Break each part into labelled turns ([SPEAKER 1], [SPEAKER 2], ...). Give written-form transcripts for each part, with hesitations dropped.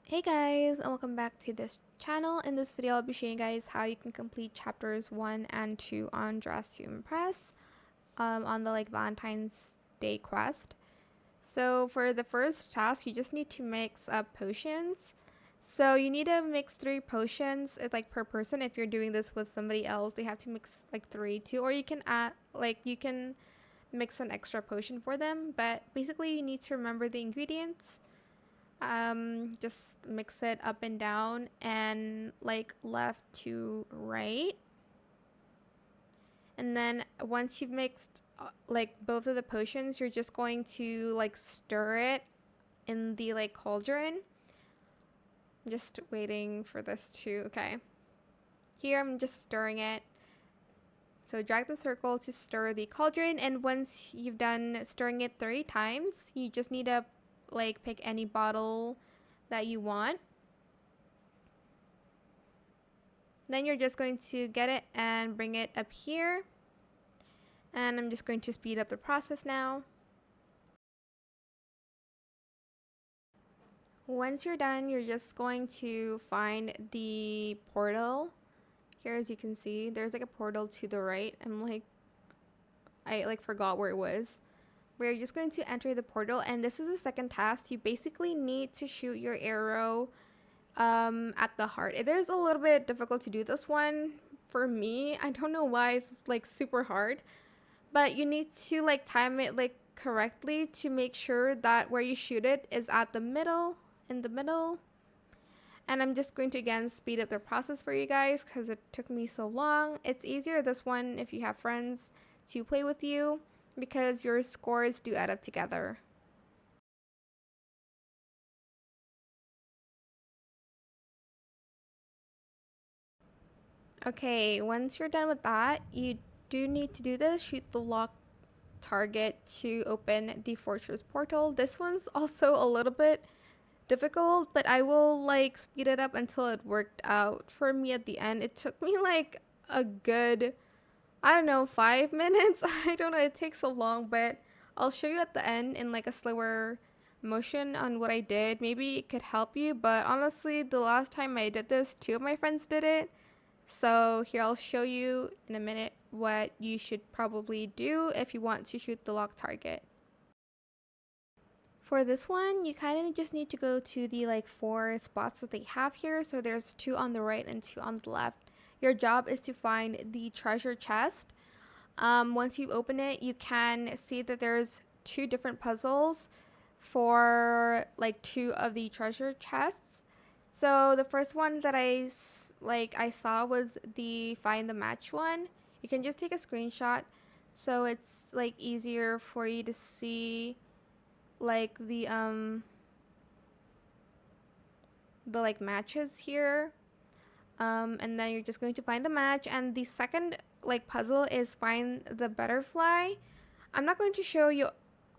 [SPEAKER 1] Hey guys, and welcome back to this channel. In this video, I'll be showing you guys how you can complete chapters 1 and 2 on Dress to Impress on the Valentine's Day quest. So for the first task, you just need to mix up potions. So you need to mix 3 potions. It's per person. If you're doing this with somebody else, they have to mix 3 too, or you can add you can mix an extra potion for them. But basically, you need to remember the ingredients. Just mix it up and down and left to right, and then once you've mixed both of the potions, you're just going to stir it in the cauldron. I'm just waiting for this to okay. Here I'm just stirring it. So drag the circle to stir the cauldron, and once you've done stirring it 3 times, you just need to pick any bottle that you want. Then you're just going to get it and bring it up here. And I'm just going to speed up the process now. Once you're done, you're just going to find the portal. Here, as you can see, there's a portal to the right. I forgot where it was. We're just going to enter the portal, and this is the second task. You basically need to shoot your arrow at the heart. It is a little bit difficult to do this one for me. I don't know why it's super hard, but you need to time it correctly to make sure that where you shoot it is at the middle, in the middle. And I'm just going to again speed up the process for you guys because it took me so long. It's easier this one if you have friends to play with you, because your scores do add up together. Okay, once you're done with that, you do need to do this. Shoot the lock target to open the fortress portal. This one's also a little bit difficult, but I will speed it up until it worked out for me at the end. It took me a good, I don't know, 5 minutes. I don't know, it takes so long, but I'll show you at the end in a slower motion on what I did. Maybe it could help you, but honestly, the last time I did this, 2 of my friends did it. So here, I'll show you in a minute what you should probably do if you want to shoot the lock target. For this one, you kind of just need to go to the 4 spots that they have here. So there's 2 on the right and 2 on the left. Your job is to find the treasure chest. Once you open it, you can see that there's 2 different puzzles for 2 of the treasure chests. So the first one that I saw was the find the match one. You can just take a screenshot so it's easier for you to see the matches here. And then you're just going to find the match, and the second puzzle is find the butterfly. I'm not going to show you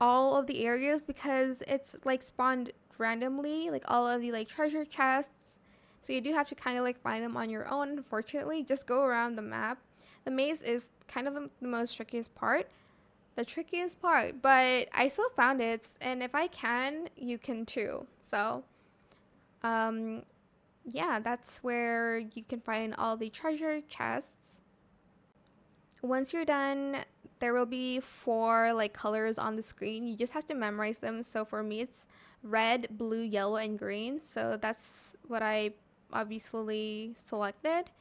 [SPEAKER 1] all of the areas because it's spawned randomly, all of the treasure chests, so you do have to kind of find them on your own. Unfortunately, just go around the map. The maze is kind of the most trickiest part, but I still found it, and if I can, you can too. So yeah, that's where you can find all the treasure chests. Once you're done, there will be 4 colors on the screen. You just have to memorize them. So for me, it's red, blue, yellow, and green. So that's what I obviously selected.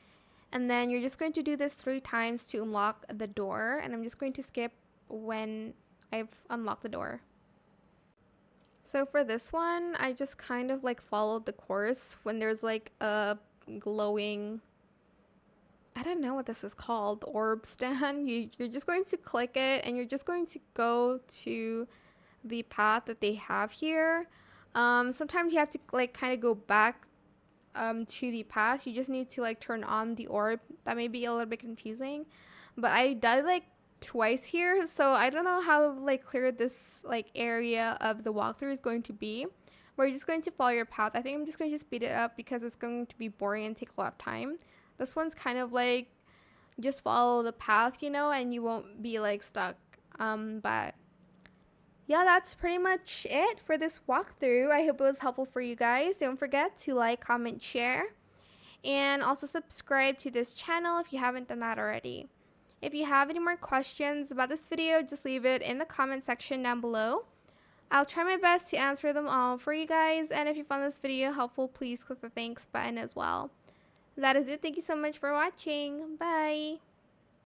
[SPEAKER 1] And then you're just going to do this 3 times to unlock the door. And I'm just going to skip when I've unlocked the door. So for this one, I just kind of followed the course. When there's a glowing, I don't know what this is called, orb stand, you're just going to click it, and you're just going to go to the path that they have here. Sometimes you have to kind of go back to the path. You just need to turn on the orb. That may be a little bit confusing, but I died twice here, so I don't know how clear this area of the walkthrough is going to be. We're just going to follow your path. I think I'm just going to speed it up because it's going to be boring and take a lot of time. This one's kind of just follow the path, and you won't be stuck. But yeah, that's pretty much it for this walkthrough. I hope it was helpful for you guys. Don't forget to like, comment, share, and also subscribe to this channel if you haven't done that already. If you have any more questions about this video, just leave it in the comment section down below. I'll try my best to answer them all for you guys, and if you found this video helpful, please click the thanks button as well. That is it. Thank you so much for watching. Bye!